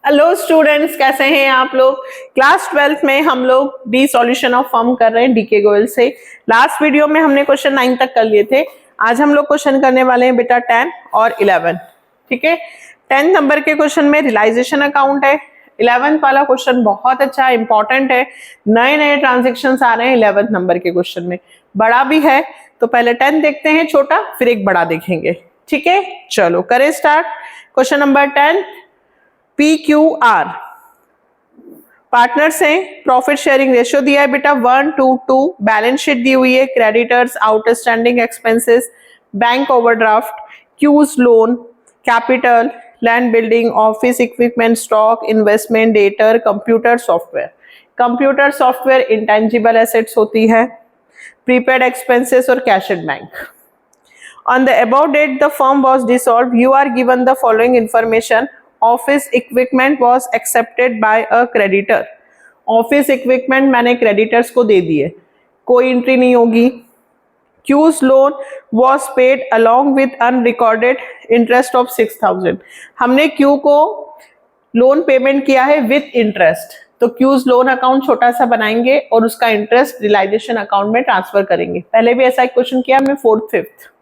Hello students, कैसे हैं आप लोग। क्लास 12th में हम लोग डी सॉल्यूशन ऑफ फॉर्म कर रहे हैं डीके गोयल से। लास्ट वीडियो में हमने क्वेश्चन 9 तक कर लिए थे। आज हम लोग क्वेश्चन करने वाले हैं बेटा 10 और 11। ठीक है, 10 नंबर के क्वेश्चन में रियलाइजेशन अकाउंट है। 11th वाला क्वेश्चन बहुत अच्छा इंपॉर्टेंट है। नए नए ट्रांजेक्शन आ रहे हैं 11th नंबर के क्वेश्चन में, बड़ा भी है। तो पहले 10 देखते हैं छोटा, फिर एक बड़ा देखेंगे। ठीक है, चलो करें start. Question number 10, PQR partners हैं, प्रॉफिट शेयरिंग रेशियो दिया है बेटा 1:2, बैलेंस शीट दी हुई है, creditors, outstanding expenses, bank overdraft, Q's loan, capital, land building, office equipment, stock, investment, debtor, computer software. Computer software intangible assets होती है, prepaid expenses और cash at bank. On the above date, the firm was dissolved. You are given the following information. Office equipment was accepted by a creditor. Office equipment मैंने creditors को दे दिए, कोई entry नहीं होगी। Q's loan was paid along with unrecorded interest of 6,000. हमने Q को loan payment किया है विथ इंटरेस्ट, तो Q's लोन अकाउंट छोटा सा बनाएंगे और उसका इंटरेस्ट रियलाइजेशन अकाउंट में ट्रांसफर करेंगे। पहले भी ऐसा एक क्वेश्चन किया हमने 4th 5th।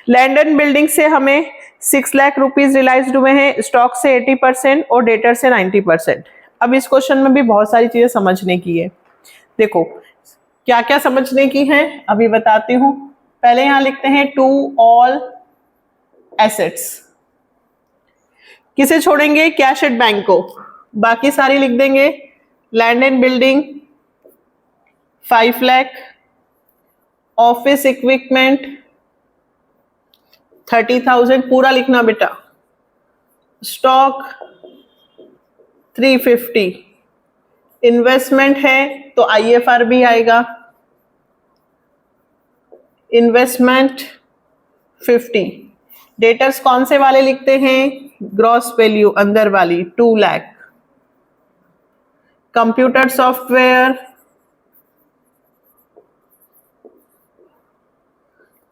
Land and building से हमें 6 लाख रुपीज रियलाइज्ड हुए हैं, स्टॉक से 80% और डेटर से 90%। अब इस क्वेश्चन में भी बहुत सारी चीजें समझने की है। देखो क्या क्या समझने की है अभी बताती हूं। पहले यहां लिखते हैं टू ऑल एसेट्स, किसे छोड़ेंगे, कैश एट बैंक को, बाकी सारी लिख देंगे। Land and building 5 lakh, office equipment 30,000 पूरा लिखना बेटा, स्टॉक 350, इन्वेस्टमेंट है तो IFR भी आएगा, इन्वेस्टमेंट 50। डेटर्स कौन से वाले लिखते हैं, ग्रॉस वैल्यू अंदर वाली 2 लाख, कंप्यूटर सॉफ्टवेयर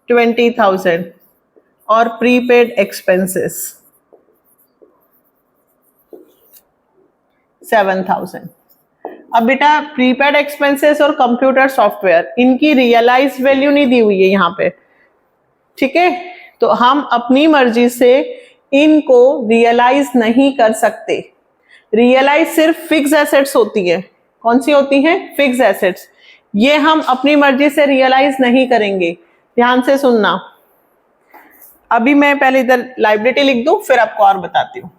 20,000 और प्रीपेड एक्सपेंसेस 7,000। अब बेटा प्रीपेड एक्सपेंसेस और कंप्यूटर सॉफ्टवेयर इनकी रियलाइज वैल्यू नहीं दी हुई है यहाँ पे। ठीक है, तो हम अपनी मर्जी से इनको रियलाइज नहीं कर सकते। रियलाइज सिर्फ फिक्स एसेट्स होती है। कौन सी होती हैं, फिक्स एसेट्स। ये हम अपनी मर्जी से रियलाइज नहीं करेंगे, ध्यान से सुनना। अभी मैं पहले इधर लायबिलिटी लिख दूं, फिर आपको और बताती हूं।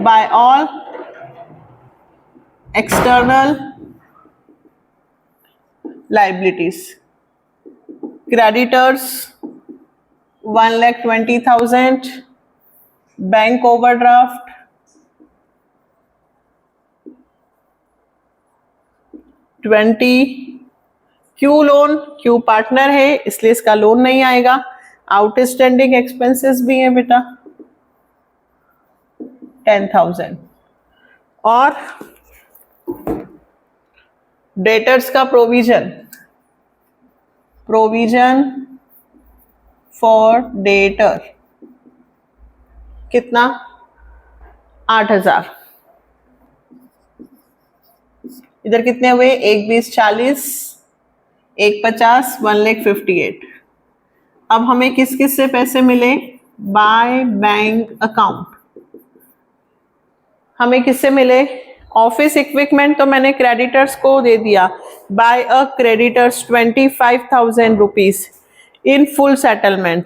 By all external liabilities, creditors 1,20,000, bank overdraft 20, Q loan, Q partner है इसलिए इसका लोन नहीं आएगा, आउटस्टैंडिंग एक्सपेंसेस भी है बेटा 10,000 और डेटर्स का प्रोविजन फॉर डेटर कितना 8,000। इधर कितने हुए, 1,20, 40, 1,50, 1,58। अब हमें किस किस से पैसे मिले, बाय बैंक अकाउंट। हमें किससे मिले, ऑफिस इक्विपमेंट तो मैंने क्रेडिटर्स को दे दिया, by a creditors 25,000 rupees in full settlement.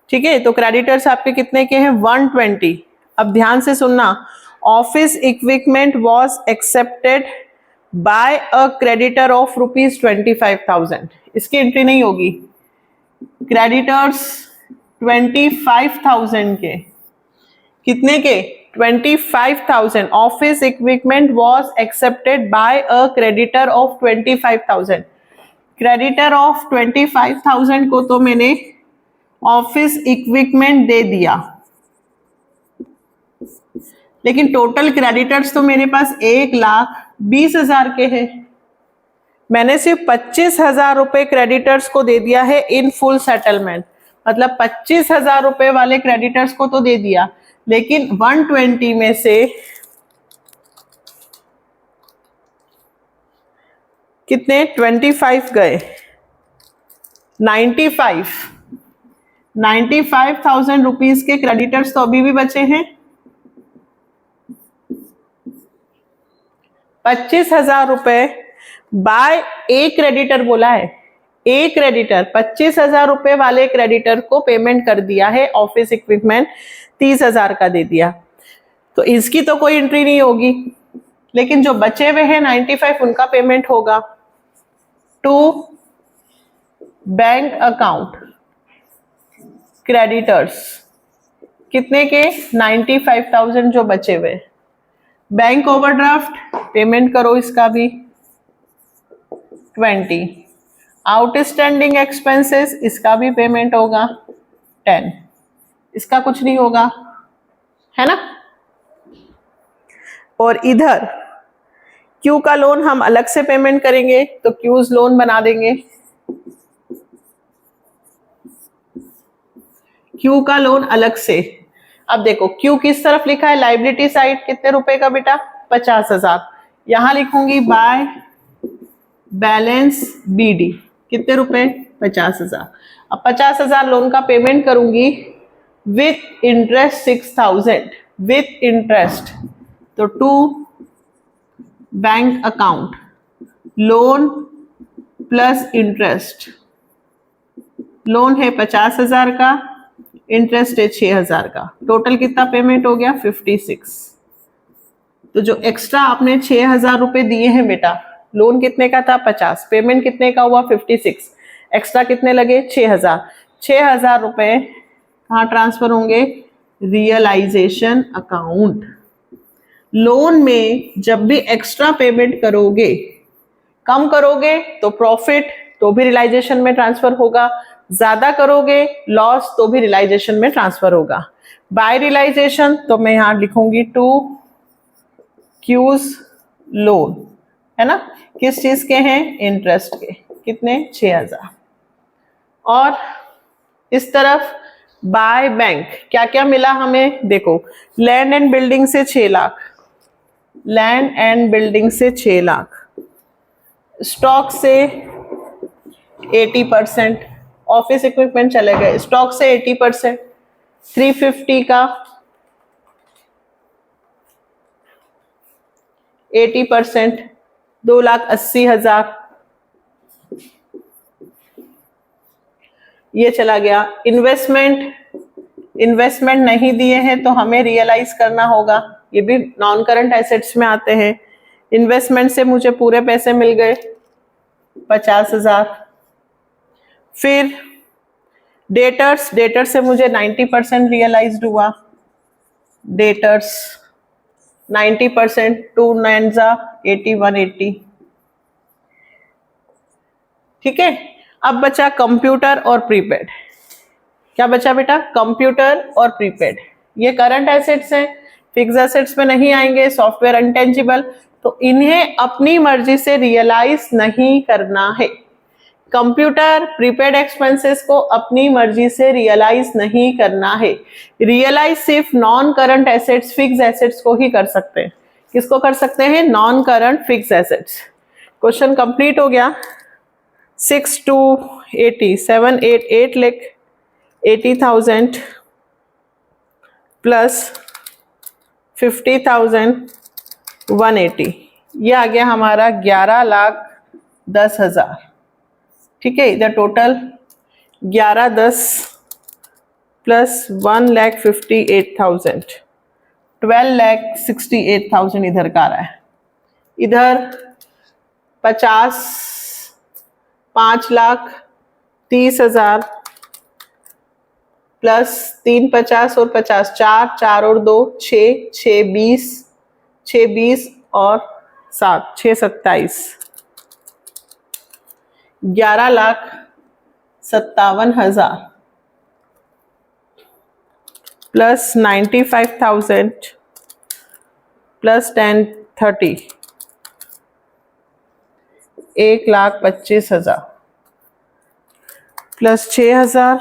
ठीक है, तो क्रेडिटर्स आपके कितने के हैं, 120। अब ध्यान से सुनना, office equipment was accepted by a creditor of rupees 25,000, इसकी एंट्री नहीं होगी। क्रेडिटर्स 25,000 के, कितने के, 25,000। Office equipment was accepted by a creditor of 25,000। Creditor of 25,000 को तो मैंने ऑफिस इक्विपमेंट दे दिया, लेकिन टोटल क्रेडिटर्स तो मेरे पास 1,20,000 के हैं। मैंने सिर्फ 25,000 रुपए क्रेडिटर्स को दे दिया है इन फुल सेटलमेंट, मतलब 25,000 रुपए वाले क्रेडिटर्स को तो दे दिया, लेकिन 120 में से कितने 25 गए, 95,000 रुपीज के क्रेडिटर्स तो अभी भी बचे हैं। 25,000 रुपए बाय ए क्रेडिटर बोला है, ए क्रेडिटर 25,000 रुपए वाले क्रेडिटर को पेमेंट कर दिया है, ऑफिस इक्विपमेंट 30,000 का दे दिया, तो इसकी तो कोई एंट्री नहीं होगी, लेकिन जो बचे हुए हैं 95 उनका पेमेंट होगा। टू बैंक अकाउंट क्रेडिटर्स कितने के 95,000 जो बचे हुए। बैंक ओवरड्राफ्ट पेमेंट करो इसका भी 20। आउटस्टैंडिंग एक्सपेंसेस इसका भी पेमेंट होगा 10, इसका कुछ नहीं होगा, है ना। और इधर क्यू का लोन हम अलग से पेमेंट करेंगे, तो क्यूज लोन बना देंगे। क्यू का लोन अलग से, अब देखो क्यू किस तरफ लिखा है, लाइबिलिटी साइड, कितने रुपए का बेटा 50,000, यहां लिखूंगी बाय बैलेंस बीडी कितने रुपए 50,000। अब 50,000 लोन का पेमेंट करूंगी विथ इंटरेस्ट 6,000 विथ इंटरेस्ट, तो to bank account loan plus interest, loan है 50,000 का, इंटरेस्ट है 6,000 का, टोटल कितना पेमेंट हो गया 56। तो जो एक्स्ट्रा आपने 6,000 रुपए दिए हैं बेटा, लोन कितने का था 50, पेमेंट कितने का हुआ 56, एक्स्ट्रा कितने लगे 6,000। 6,000 रुपए कहाँ ट्रांसफर होंगे, रियलाइजेशन अकाउंट। लोन में जब भी एक्स्ट्रा पेमेंट करोगे, कम करोगे तो प्रॉफिट, तो भी रियलाइजेशन में ट्रांसफर होगा, ज्यादा करोगे लॉस, तो भी रियलाइजेशन में ट्रांसफर होगा। बाय रियलाइजेशन तो मैं यहां लिखूंगी टू क्यूज लोन, है ना, किस चीज के हैं, इंटरेस्ट के, कितने 6,000। और इस तरफ बाय बैंक क्या क्या मिला हमें, देखो लैंड एंड बिल्डिंग से 6 लाख, लैंड एंड बिल्डिंग से 6 लाख, स्टॉक से 80%, ऑफिस इक्विपमेंट चले गए, स्टॉक से 80%, 350 का 80%, 2,80,000 ये चला गया। इन्वेस्टमेंट नहीं दिए हैं तो हमें रियलाइज करना होगा, ये भी नॉन करंट एसेट्स में आते हैं। इन्वेस्टमेंट से मुझे पूरे पैसे मिल गए 50,000। फिर डेटर्स से मुझे 90% रियलाइज्ड हुआ, डेटर्स 90%, 2 9 80 180, ठीक है। अब बचा कंप्यूटर और प्रीपेड, क्या बचा बेटा, कंप्यूटर और प्रीपेड, ये करंट एसेट्स हैं, फिक्स एसेट्स में नहीं आएंगे, सॉफ्टवेयर अनटेंजिबल, तो इन्हें अपनी मर्जी से रियलाइज नहीं करना है। कंप्यूटर प्रीपेड एक्सपेंसेस को अपनी मर्जी से रियलाइज नहीं करना है, रियलाइज सिर्फ non current assets fix assets को ही कर सकते हैं। किसको कर सकते हैं, non current fix assets. Question complete हो गया। 6 to 80 7 8 8 लाख 80,000 प्लस 50,000 180, ये आ गया हमारा 11,10,000, ठीक है। इधर टोटल 11,10 प्लस 1,58,000 12,68,000 इधर का आ रहा है। इधर 5,30,000 प्लस 3 50 और 50, 4 और 2 6 6 20 6 20 और 7 6 27, 11,57,000 plus 95,000 plus 10 30, 1,25,000 plus 6,000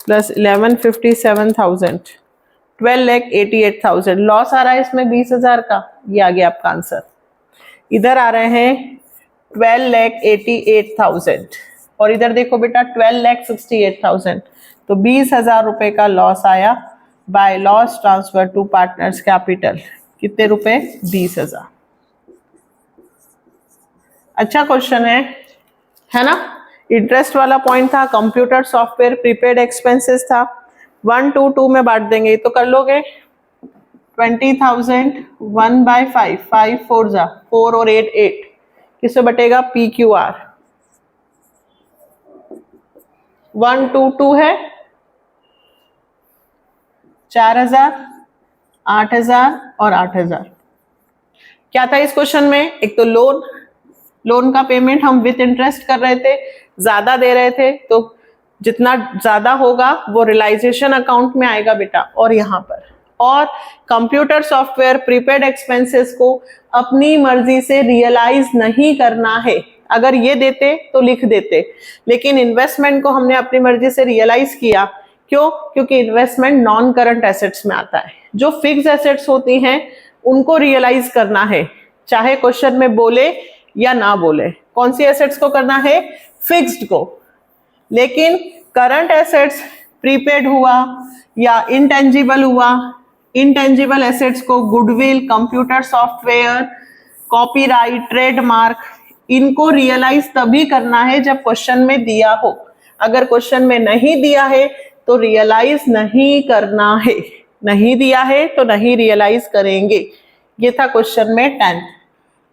plus 11,57,000 12,88,000। Loss आ रहा है इसमें 20,000 का, ये आ गया आपका आंसर। इधर आ रहे हैं 12,88,000 और इधर देखो बेटा 12,68,000, तो 20,000 रुपए का लॉस आया by loss transfer to partners capital. कितने रुपए? 20,000। अच्छा क्वेश्चन है ना। इंटरेस्ट वाला पॉइंट था, कंप्यूटर सॉफ्टवेयर, प्रीपेड एक्सपेंसेस था। 1 2 2 में बांट देंगे तो कर लोगे। 20,000 1/5, 5 4 जा 4 और 8 8, किससे बटेगा? PQR। 1 2 2 है 4,000, 8,000 और 8,000। क्या था इस क्वेश्चन में? एक तो लोन का पेमेंट हम विथ इंटरेस्ट कर रहे थे, ज्यादा दे रहे थे, तो जितना ज्यादा होगा वो रियलाइजेशन अकाउंट में आएगा बेटा। और यहाँ पर और कंप्यूटर सॉफ्टवेयर, प्रीपेड एक्सपेंसेस को अपनी मर्जी से रियलाइज नहीं करना है। अगर ये देते तो लिख देते, लेकिन इन्वेस्टमेंट को हमने अपनी मर्जी से रियलाइज किया। क्यों? क्योंकि इन्वेस्टमेंट नॉन करंट एसेट्स में आता है। जो फिक्स एसेट्स होती हैं उनको रियलाइज करना है, चाहे क्वेश्चन में बोले या ना बोले। कौन सी एसेट्स को करना है? फिक्स्ड को। लेकिन करंट एसेट्स प्रीपेड हुआ या इंटेंजिबल हुआ, इंटेंजिबल एसेट्स को goodwill, computer software, copyright, trademark, इनको रियलाइज तभी करना है जब क्वेश्चन में दिया हो। अगर क्वेश्चन में नहीं दिया है तो रियलाइज नहीं करना है, नहीं दिया है तो नहीं रियलाइज करेंगे। ये था क्वेश्चन में 10।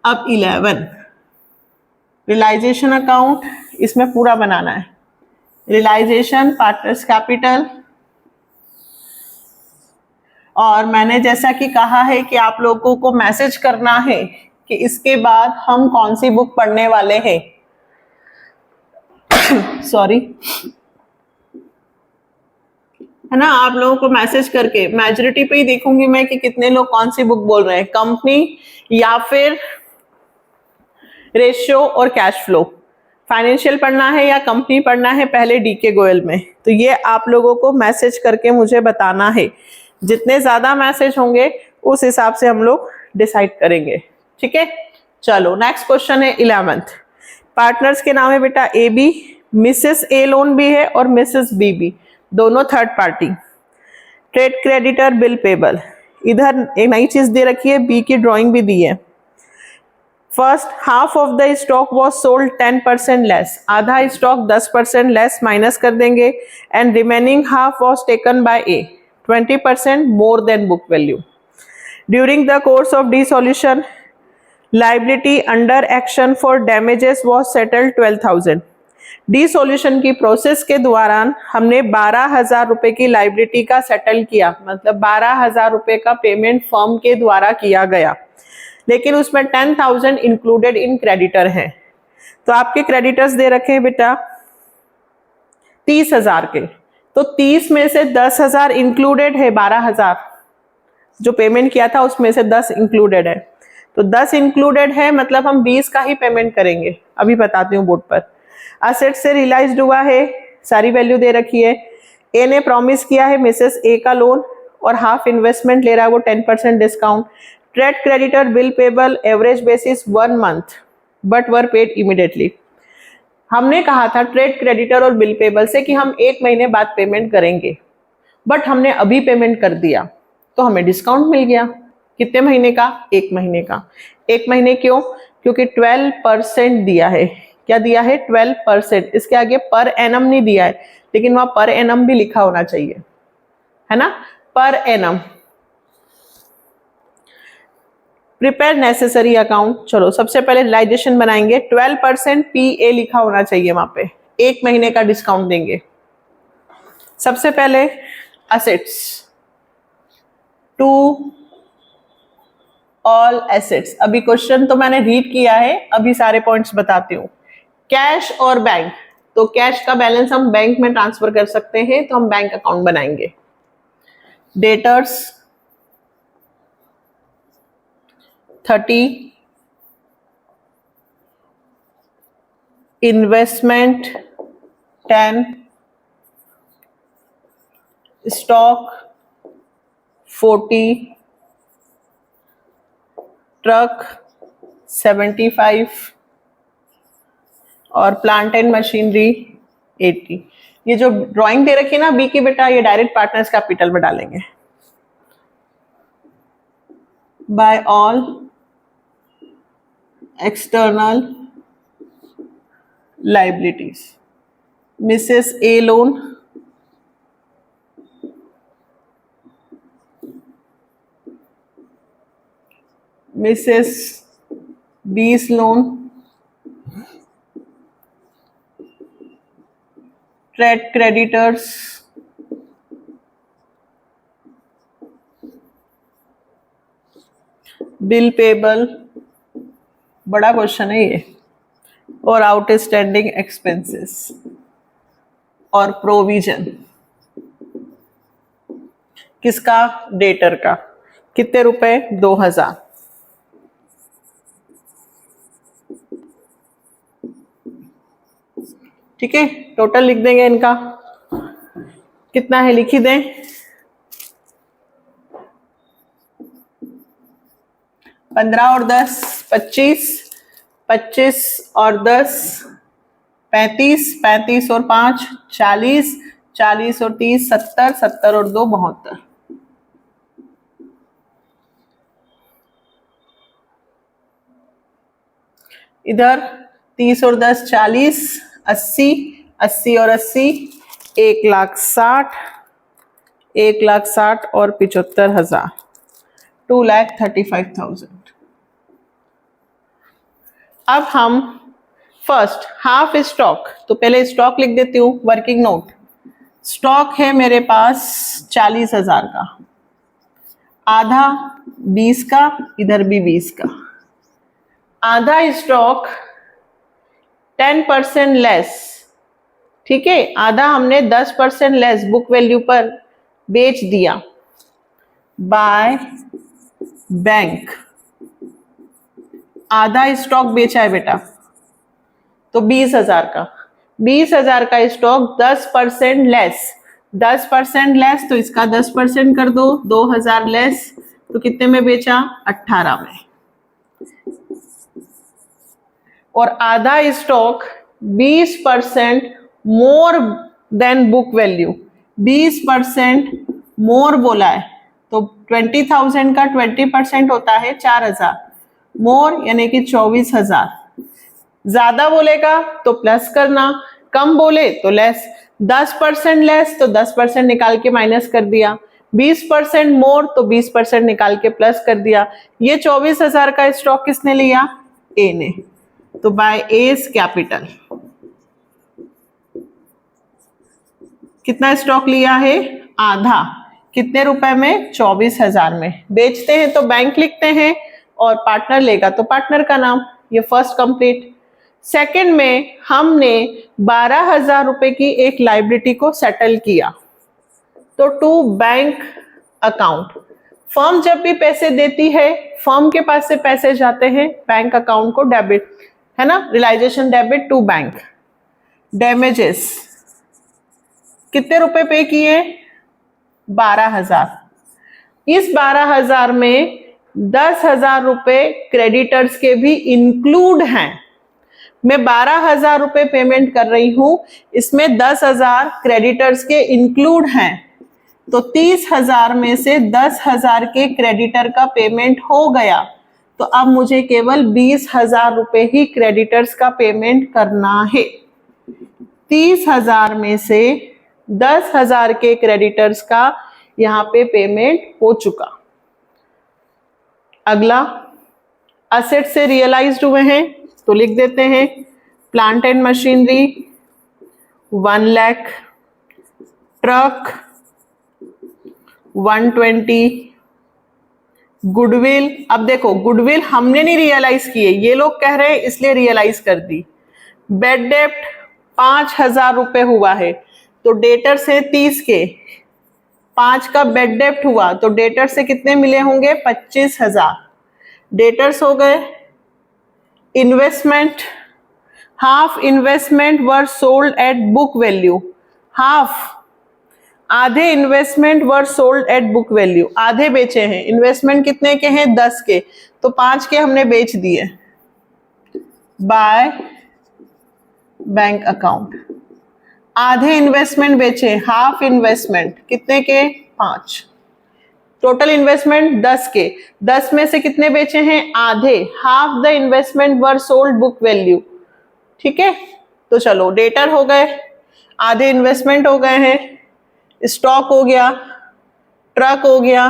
अब 11 रियलाइजेशन अकाउंट, इसमें पूरा बनाना है। रियलाइजेशन पार्टनर्स कैपिटल, और मैंने जैसा कि कहा है कि आप लोगों को मैसेज करना है कि इसके बाद हम कौन सी बुक पढ़ने वाले हैं। सॉरी, है ना। आप लोगों को मैसेज करके मेजॉरिटी पे ही देखूंगी मैं कि कितने लोग कौन सी बुक बोल रहे हैं, कंपनी या फिर रेशियो और कैश फ्लो। फाइनेंशियल पढ़ना है या कंपनी पढ़ना है पहले DK गोयल में, तो ये आप लोगों को मैसेज करके मुझे बताना है। जितने ज्यादा मैसेज होंगे उस हिसाब से हम लोग डिसाइड करेंगे, ठीक है। चलो नेक्स्ट क्वेश्चन है 11th। पार्टनर्स के नाम है बेटा AB, मिसेस A लोन भी है और मिसेस B भी, दोनों third party. Trade creditor, bill payable. इधर एक नई चीज दे रखी है, B की ड्राइंग भी दी है। First half of the stock was sold 10% less, आधा स्टॉक 10% लेस माइनस कर देंगे, and remaining half was taken by A 20% more than book value. During the course of dissolution liability under action for damages was settled 12,000। Dissolution की process के दौरान हमने 12,000 रुपए की liability का सेटल किया, मतलब 12,000 रुपए का पेमेंट फर्म के द्वारा किया गया, लेकिन उसमें 10,000 इंक्लूडेड इन क्रेडिटर है। तो आपके क्रेडिटर्स दे रखे हैं बेटा 30,000 के, तो 30 में से 10,000 इंक्लूडेड है, 12,000 जो पेमेंट किया था उसमें से 10 इंक्लूडेड है। तो 10 इंक्लूडेड है मतलब हम 20 का ही पेमेंट करेंगे। अभी बताती हूँ बोर्ड पर। असेट से रियलाइज्ड हुआ है, सारी वैल्यू दे रखी है। ए ने प्रॉमिस किया है मिसेस ए का लोन और हाफ इन्वेस्टमेंट ले रहा है वो 10% discount. Trade creditor, bill payable, average basis 1 month but were paid immediately. हमने कहा था ट्रेड क्रेडिटर और बिल पेबल से कि हम 1 महीने बाद पेमेंट करेंगे, बट हमने अभी पेमेंट कर दिया तो हमें डिस्काउंट मिल गया। कितने महीने का? 1 महीने का। 1 महीने क्यों? क्योंकि 12% दिया है। क्या दिया है? 12%। इसके आगे पर एनम नहीं दिया है, लेकिन वहां पर एनम भी लिखा होना चाहिए, है ना, per annum. Prepare necessary account. चलो सबसे पहले रियलाइजेशन बनाएंगे। 12% PA लिखा होना चाहिए वहां पे, 1 महीने का डिस्काउंट देंगे। सबसे पहले असेट्स, टू ऑल एसेट्स। अभी क्वेश्चन तो मैंने रीड किया है, अभी सारे पॉइंट्स बताती हूँ। कैश और बैंक, तो कैश का बैलेंस हम बैंक में ट्रांसफर कर सकते हैं, तो हम बैंक अकाउंट बनाएंगे। डेटर्स 30, इन्वेस्टमेंट 10, स्टॉक 40, ट्रक 75 और प्लांट एंड मशीनरी 80। ये जो ड्राइंग दे रखी है ना बी की बेटा, ये डायरेक्ट पार्टनर्स कैपिटल में डालेंगे। By all external liabilities, Mrs A loan, Mrs B's loan, trade creditors, bill payable, बड़ा क्वेश्चन है ये, और आउटस्टैंडिंग एक्सपेंसेस और प्रोविजन किसका, डेटर का। कितने रुपए, 2000। ठीक है, टोटल लिख देंगे इनका, कितना है लिख ही दें। 15 और 10 25, 25 और 10 35, 35 और 5 40, 40 और 30 70, 70 और 2 72। इधर 30 और 10 40, 80, 80 और 80 1,60,000, 1,60,000 और 75,000, 2,35,000। अब हम फर्स्ट हाफ स्टॉक, तो पहले स्टॉक लिख देती हूँ, वर्किंग नोट। स्टॉक है मेरे पास 40,000 का, आधा 20 का, इधर भी 20 का। आधा स्टॉक 10% लेस, ठीक है, आधा हमने 10% लेस बुक वैल्यू पर बेच दिया बाय बैंक। आधा स्टॉक बेचा है बेटा, तो 20,000 का, 20,000 का स्टॉक 10% लेस, 10% लेस तो इसका 10% कर दो, 2,000 लेस तो कितने में बेचा, 18 में। और आधा stock 20% more than book value, 20% मोर बोला है, तो 20,000 का 20% होता है 4,000, मोर यानी कि 24,000। ज्यादा बोलेगा तो प्लस करना, कम बोले तो लेस। 10% लेस तो 10% निकाल के माइनस कर दिया, 20% मोर तो 20% निकाल के प्लस कर दिया। ये 24,000 का स्टॉक किसने लिया, ए ने, तो बाय एज कैपिटल कितना स्टॉक लिया है, आधा। कितने रुपए में, 24,000 में। बेचते हैं तो बैंक लिखते हैं और पार्टनर लेगा तो पार्टनर का नाम। ये फर्स्ट कंप्लीट। सेकंड में हमने 12,000 रुपए की एक लाइबिलिटी को सेटल किया, तो टू बैंक अकाउंट। फर्म जब भी पैसे देती है, फर्म के पास से पैसे जाते हैं बैंक अकाउंट को, डेबिट है ना, realisation debit to bank. Damages कितने रुपए पे किए, 12,000। इस 12,000 में 10,000 रुपए क्रेडिटर्स के भी इंक्लूड हैं। मैं 12,000 रुपए पेमेंट कर रही हूं, इसमें 10,000 क्रेडिटर्स के इंक्लूड हैं, तो 30,000 में से 10,000 के क्रेडिटर का पेमेंट हो गया, तो अब मुझे केवल 20,000 रुपए ही क्रेडिटर्स का पेमेंट करना है। 30,000 में से 10,000 के क्रेडिटर्स का यहां पे पेमेंट हो चुका। अगला, असेट से रियलाइज्ड हुए हैं तो लिख देते हैं, plant and machinery 1 lakh, truck 120, goodwill. अब देखो गुडविल हमने नहीं रियलाइज किए, ये लोग कह रहे हैं इसलिए रियलाइज कर दी। बेड डेप्ट 5,000 रुपए हुआ है, तो डेटर से 30 के 5 का बेड डेप्ट हुआ, तो डेटर से कितने मिले होंगे, 25,000 डेटर्स हो गए। Investment, half investment were sold at book value, half आधे investment were sold at book value, आधे बेचे हैं, इन्वेस्टमेंट कितने के हैं 10 के, तो 5 के हमने बेच दिए बाय बैंक अकाउंट। आधे इन्वेस्टमेंट बेचे, हाफ इन्वेस्टमेंट कितने के 5, टोटल इन्वेस्टमेंट 10 के, 10 में से कितने बेचे हैं आधे, half the investment were sold book value. ठीक है, तो चलो डेटर हो गए, आधे इन्वेस्टमेंट हो गए हैं, स्टॉक हो गया, ट्रक हो गया,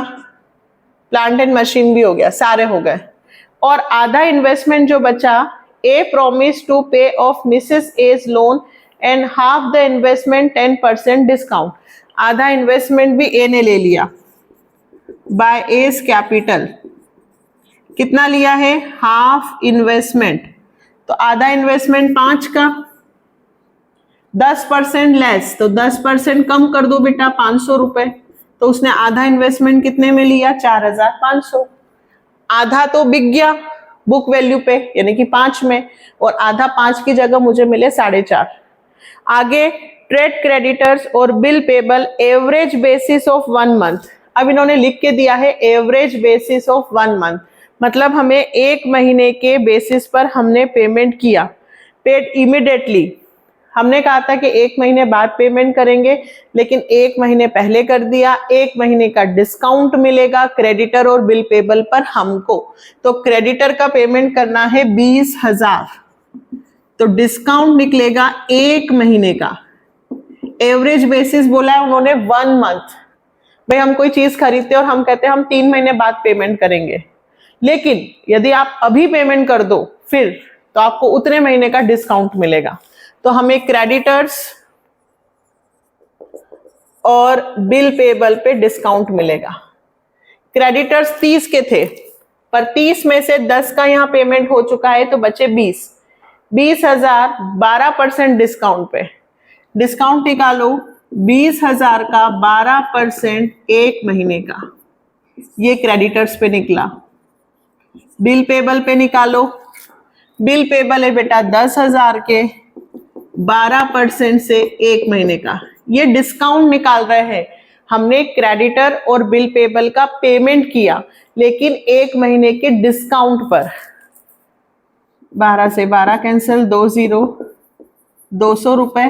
प्लांट एंड मशीन भी हो गया, सारे हो गए। और आधा इन्वेस्टमेंट जो बचा, a promise to pay off Mrs as loan and half the investment 10% discount. आधा इन्वेस्टमेंट भी ए ने ले लिया बाय एज कैपिटल, कितना लिया है हाफ इन्वेस्टमेंट, तो आधा इन्वेस्टमेंट 5 का, 10% लेस, तो 10% कम कर दो बेटा 500 रुपए, तो उसने आधा इन्वेस्टमेंट कितने में लिया 4500। आधा तो बिक गया बुक वैल्यू पे यानी कि 5 में, और आधा 5 की जगह मुझे मिले 4.5। आगे ट्रेड क्रेडिटर्स और bill payable average basis of 1 month, अब इन्होंने लिख के दिया है एवरेज बेसिस ऑफ 1 मंथ, मतलब हमें 1 महीने के बेसिस पर हमने पेमेंट किया, पेड इमीडिएटली। हमने कहा था कि 1 महीने बाद पेमेंट करेंगे, लेकिन 1 महीने पहले कर दिया, 1 महीने का डिस्काउंट मिलेगा क्रेडिटर और बिल पेबल पर हमको, तो क्रेडिटर का पेमेंट करना है 20,000, तो डिस्काउंट निकलेगा 1 महीने का। एवरेज बेसिस बोला है उन्होंने 1 मंथ, भाई हम कोई चीज खरीदते और हम कहते हैं हम 3 महीने बाद पेमेंट करेंगे, लेकिन यदि आप अभी पेमेंट कर दो फिर तो आपको उतने महीने का डिस्काउंट मिलेगा। तो हमें क्रेडिटर्स और बिल पेबल पे डिस्काउंट मिलेगा। क्रेडिटर्स 30 के थे, पर 30 में से 10 का यहां पेमेंट हो चुका है, तो बचे 20,000 12% डिस्काउंट पे, डिस्काउंट निकालो 20,000 का 12% 1 महीने का, ये क्रेडिटर्स पे निकला। बिल पेबल पे निकालो, बिल पेबल है बेटा 10,000 के 12% से 1 महीने का, ये डिस्काउंट निकाल रहे हैं। हमने क्रेडिटर और बिल पेबल का पेमेंट किया, लेकिन 1 महीने के डिस्काउंट पर। 12 से 12 कैंसिल, 2 0, 200 रुपए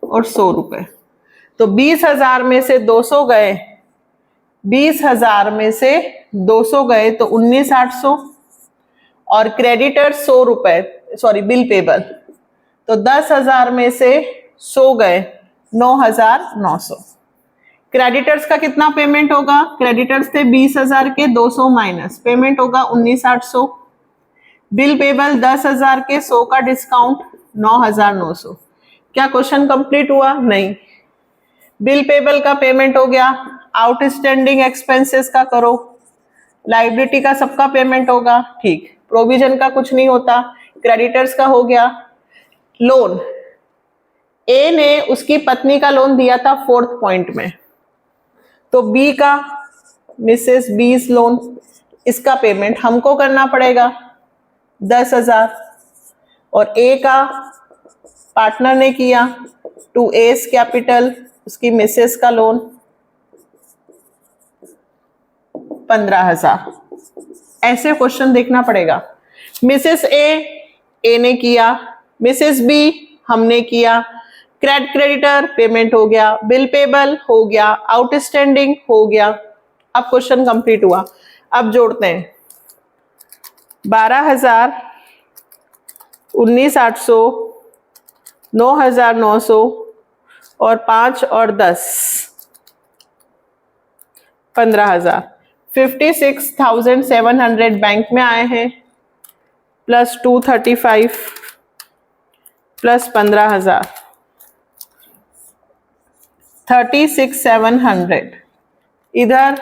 और 100 रुपए, तो 20,000 में से 200 गए, 20,000 में से 200 गए तो 19,800, और क्रेडिटर 100 रुपए, सॉरी बिल पेबल, तो 10,000 में से 100 गए 9,900। क्रेडिटर्स का कितना पेमेंट होगा, क्रेडिटर्स थे 20,000 के, 200 माइनस पेमेंट होगा 19,800। बिल पेबल 10,000 के, 100 का डिस्काउंट 9,900। क्या क्वेश्चन कंप्लीट हुआ? नहीं। बिल पेबल का पेमेंट हो गया, आउटस्टैंडिंग एक्सपेंसेस का करो, लाइबिलिटी का सबका पेमेंट होगा, ठीक, प्रोविजन का कुछ नहीं होता, क्रेडिटर्स का हो गया। लोन, ए ने उसकी पत्नी का लोन दिया था 4th पॉइंट में, तो बी का मिसेस बीस लोन, इसका पेमेंट हमको करना पड़ेगा 10,000, और ए का पार्टनर ने किया टू एस कैपिटल, उसकी मिसेस का लोन 15,000। ऐसे क्वेश्चन देखना पड़ेगा। मिसेस ए ने किया, मिसेस बी हमने किया, क्रेडिटर पेमेंट हो गया, बिल पेबल हो गया, आउटस्टैंडिंग हो गया। अब क्वेश्चन कंप्लीट हुआ। अब जोड़ते हैं 12,000, 19,800, 9,900 और 5 और 10 15,000, 56,700 बैंक में आए हैं, प्लस 235 प्लस 15,000 36,700, इधर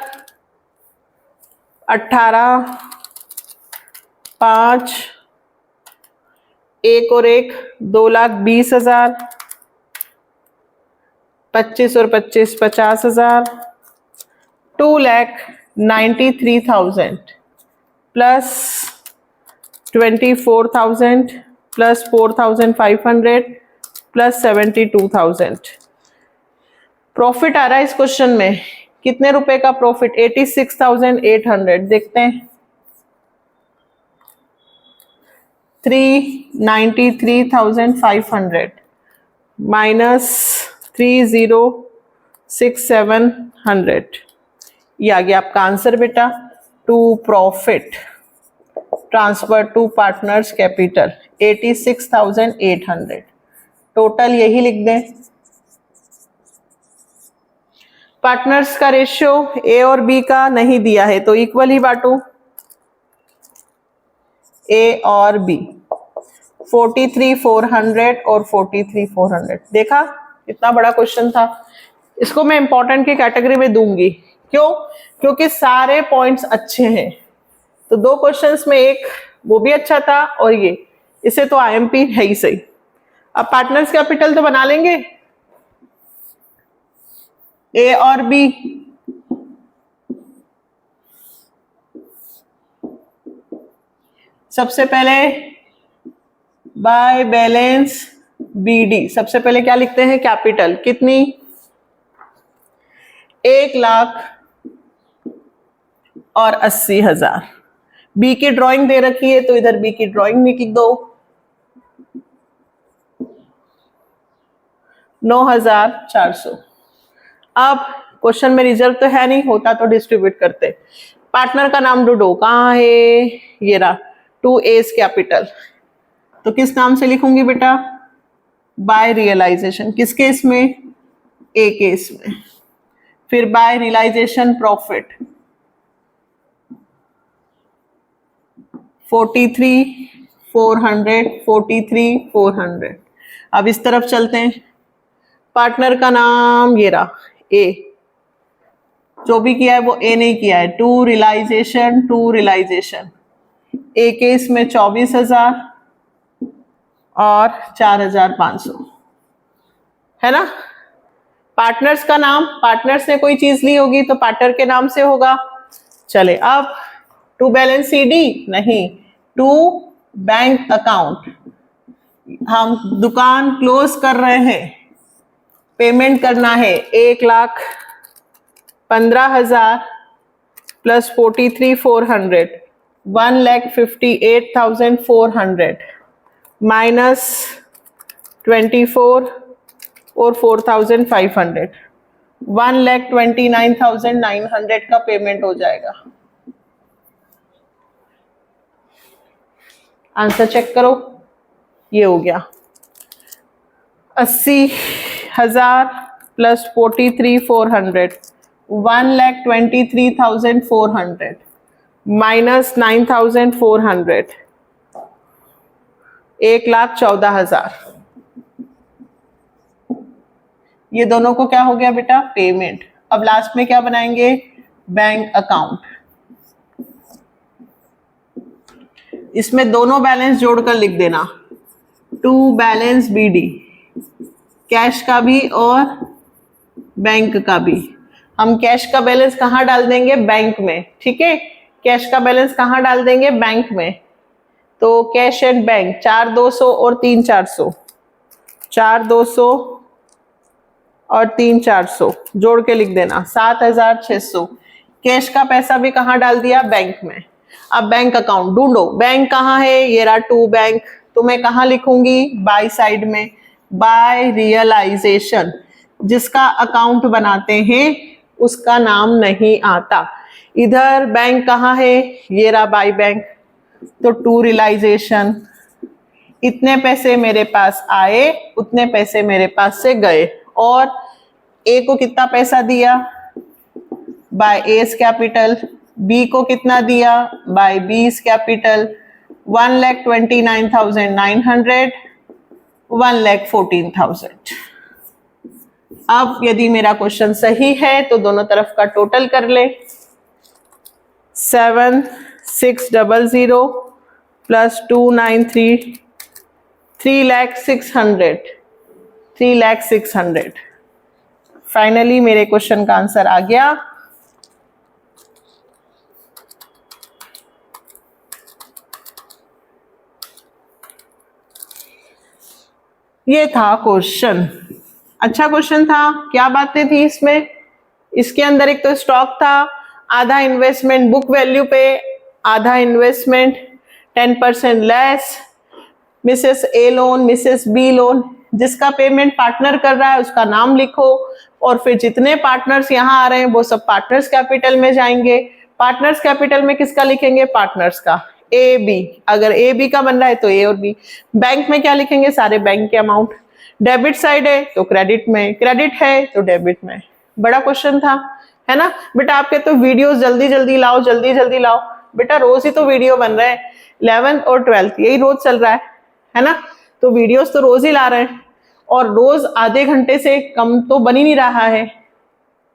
18, 5, एक और एक 2,20,000, 25 और 25 50,000, 2,93,000 प्लस 24,000 प्लस 4,500 प्लस 72,000, प्रॉफिट आ रहा है इस क्वेश्चन में, कितने रुपए का प्रॉफिट? 86,800। देखते हैं, 393,500 माइनस 30,6,700, ये आ गया आपका आंसर बेटा। To profit transfer to partners capital 86,800, total यही लिख दें। पार्टनर्स का रेशियो ए और बी का नहीं दिया है तो इक्वल ही बांटू, ए और बी, 43,400 और 43,400। देखा कितना बड़ा क्वेश्चन था। इसको मैं इंपॉर्टेंट की कैटेगरी में दूंगी, क्यों? क्योंकि सारे पॉइंट्स अच्छे हैं। तो दो क्वेश्चंस में एक वो भी अच्छा था और ये, इसे तो आईएमपी है ही सही। अब पार्टनर्स कैपिटल तो बना लेंगे, ए और बी, सबसे पहले बाय बैलेंस बीडी, सबसे पहले क्या लिखते हैं? कैपिटल कितनी? 1,80,000। बी की ड्राइंग दे रखी है तो इधर बी की ड्राइंग लिख दो, 9,400। अब क्वेश्चन में रिजर्व तो है नहीं, होता तो डिस्ट्रीब्यूट करते। पार्टनर का नाम ढूंढो, कहाँ है? ये रहा, 2 एज कैपिटल। तो किस नाम से लिखूंगी बेटा? Bye realisation. किस केस में? ए केस में। फिर बाय रियलाइजेशन प्रॉफिट 43,400, 43,400। अब इस तरफ चलते हैं, पार्टनर का नाम ये रहा, ए। जो भी किया है वो ए नहीं किया है, टू रियलाइजेशन। ए केस में 24,000 और 4,500 है ना। पार्टनर्स का नाम, पार्टनर्स ने कोई चीज ली होगी तो पार्टनर के नाम से होगा। चले, अब टू बैलेंस सीडी नहीं, टू बैंक अकाउंट। हम दुकान क्लोज कर रहे हैं, पेमेंट करना है 1,15,000 प्लस 43,400, 1,58,400 माइनस 24 और 4,500, 1,29,900 का पेमेंट हो जाएगा। आंसर चेक करो, ये हो गया 80,000 प्लस 43,400, 1,23,400 माइनस 9,400, 1,14,000। ये दोनों को क्या हो गया बेटा? पेमेंट। अब लास्ट में क्या बनाएंगे? Bank account. इसमें दोनों बैलेंस जोड़कर लिख देना, टू बैलेंस बीडी, कैश का भी और बैंक का भी। हम कैश का बैलेंस कहाँ डाल देंगे? बैंक में, ठीक है। कैश का बैलेंस कहाँ डाल देंगे? बैंक में। तो कैश एंड बैंक 4,200 और 3,400, 4,200 और 3,400 जोड़ के लिख देना 7,600। कैश का पैसा भी कहाँ डाल दिया? बैंक में। अब बैंक अकाउंट ढूंढो, बैंक कहाँ है? ये रहा टू बैंक। तो मैं कहाँ लिखूंगी? बाय साइड में, बाय रियलाइजेशन। जिसका अकाउंट बनाते हैं उसका नाम नहीं आता। इधर बैंक कहाँ है? ये रहा बाय बैंक। तो टू रियलाइजेशन, इतने पैसे मेरे पास आए, उतने पैसे मेरे पास से गए। और ए को कितना पैसा दिया? By S capital. बी को कितना दिया? बाय बीस कैपिटल। 1,29,900, 1,14,000। अब यदि मेरा क्वेश्चन सही है तो दोनों तरफ का टोटल कर ले, 7,600 प्लस 293, 3,600, 3,600। फाइनली मेरे क्वेश्चन का आंसर आ गया। ये था क्वेश्चन। अच्छा क्वेश्चन था। क्या बातें थी इसमें? इसके अंदर एक तो स्टॉक था, आधा इन्वेस्टमेंट बुक वैल्यू पे, आधा investment 10% less, Mrs A loan, Mrs B loan, जिसका पेमेंट पार्टनर कर रहा है उसका नाम लिखो, और फिर जितने पार्टनर्स यहाँ आ रहे हैं वो सब पार्टनर्स कैपिटल में जाएंगे। पार्टनर्स कैपिटल में किसका लिखेंगे? पार्टनर्स का, ए बी। अगर ए बी का बन रहा है तो ए और बी। बैंक में क्या लिखेंगे? सारे बैंक के अमाउंट। डेबिट साइड है तो क्रेडिट में, क्रेडिट है तो डेबिट में। बड़ा क्वेश्चन था, है ना बेटा? आपके तो वीडियोस जल्दी जल्दी लाओ, जल्दी जल्दी लाओ बेटा, रोज ही तो वीडियो बन रहे हैं। 11th और 12th यही रोज चल रहा है ना? तो वीडियोस तो रोज ही ला रहे हैं, और रोज आधे घंटे से कम तो बन ही नहीं रहा है,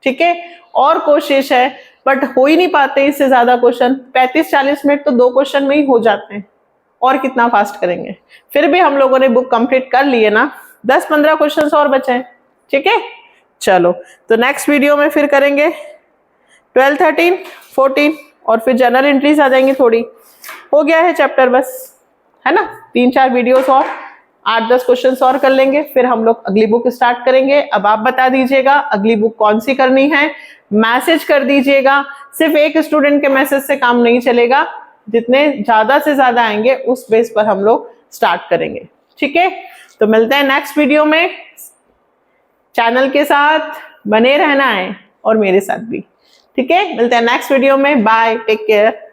ठीक है? और कोशिश है, बट हो ही नहीं पाते इससे ज्यादा क्वेश्चन। 35-40 मिनट तो 2 क्वेश्चन में ही हो जाते हैं, और कितना फास्ट करेंगे? फिर भी हम लोगों ने बुक कंप्लीट कर ली है ना, 10-15 क्वेश्चन और बचे हैं, ठीक है? चलो, तो नेक्स्ट वीडियो में फिर करेंगे 12, 13, 14, और फिर जनरल एंट्रीज आ जाएंगी थोड़ी। हो गया है चैप्टर बस, है ना? 3-4 वीडियोस और 8-10 क्वेश्चन और कर लेंगे, फिर हम लोग अगली बुक स्टार्ट करेंगे। अब आप बता दीजिएगा अगली बुक कौन सी करनी है, मैसेज कर दीजिएगा। सिर्फ एक स्टूडेंट के मैसेज से काम नहीं चलेगा, जितने ज्यादा से ज्यादा आएंगे उस बेस पर हम लोग स्टार्ट करेंगे, ठीक है? तो मिलते हैं नेक्स्ट वीडियो में। चैनल के साथ बने रहना है और मेरे साथ भी, ठीक है? मिलते हैं नेक्स्ट वीडियो में। Bye, take care.